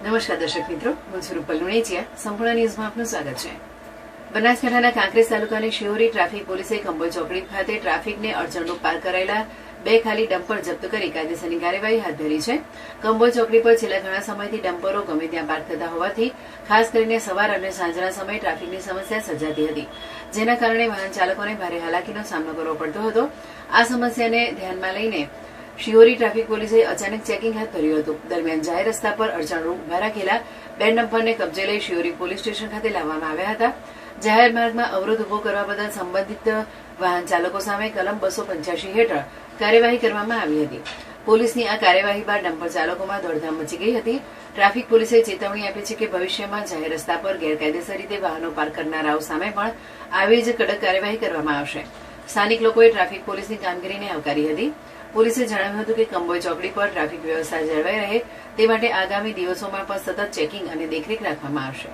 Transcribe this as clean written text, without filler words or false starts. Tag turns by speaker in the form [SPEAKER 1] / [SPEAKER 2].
[SPEAKER 1] નમસ્કાર દર્શક મિત્રો, હું છું રૂપલ લુણેચિયા. સંપૂર્ણ ન્યૂઝમાં આપનું સ્વાગત છે. બનાસકાંઠાના કાંકરેજ તાલુકાની શિહોરી ટ્રાફિક પોલીસે કંબોઈ ચોકડી ખાતે ટ્રાફિકને અડચણરૂપ પાર્ક કરાયેલા 2 ખાલી ડમ્પર જપ્ત કરી કાયદેસરની કાર્યવાહી હાથ ધરી છે. કંબોઈ ચોકડી પર છેલ્લા ઘણા સમયથી ડમ્પરો ગમે ત્યાં પાર્ક થતા હોવાથી ખાસ કરીને સવાર અને સાંજના સમયે ટ્રાફિકની સમસ્યા સર્જાતી હતી, જેના કારણે વાહન ચાલકોને ભારે હાલાકીનો સામનો કરવો પડતો હતો. આ સમસ્યાને ધ્યાનમાં લઈને શિહોરી ટ્રાફિક પોલીસે અચાનક ચેકિંગ હાથ ધર્યું હતું. દરમિયાન જાહેર રસ્તા પર અડચણરૂપ ઉભા રાખેલા 2 ડમ્પરને કબજે લઈ શિહોરી પોલીસ સ્ટેશન ખાતે લાવવામાં આવ્યા હતા. જાહેર માર્ગમાં અવરોધ ઉભો કરવા બદલ સંબંધિત વાહન ચાલકો સામે કલમ 285 હેઠળ કાર્યવાહી કરવામાં આવી હતી. પોલીસની આ કાર્યવાહી બાદ ડમ્પર ચાલકોમાં દોડધામ મચી ગઈ હતી. ટ્રાફિક પોલીસે ચેતવણી આપી છે કે ભવિષ્યમાં જાહેર રસ્તા પર ગેરકાયદેસર રીતે વાહનો પાર્ક કરનારાઓ સામે પણ આવી જ કડક કાર્યવાહી કરવામાં આવશે. સ્થાનિક લોકોએ ટ્રાફિક પોલીસની કામગીરીને આવકારી હતી. પોલીસે જણાવ્યું હતું કે કંબોઈ ચોકડી પર ટ્રાફિક વ્યવસ્થા જળવાઈ રહે તે માટે આગામી દિવસોમાં પણ સતત ચેકિંગ અને દેખરેખ રાખવામાં આવશે.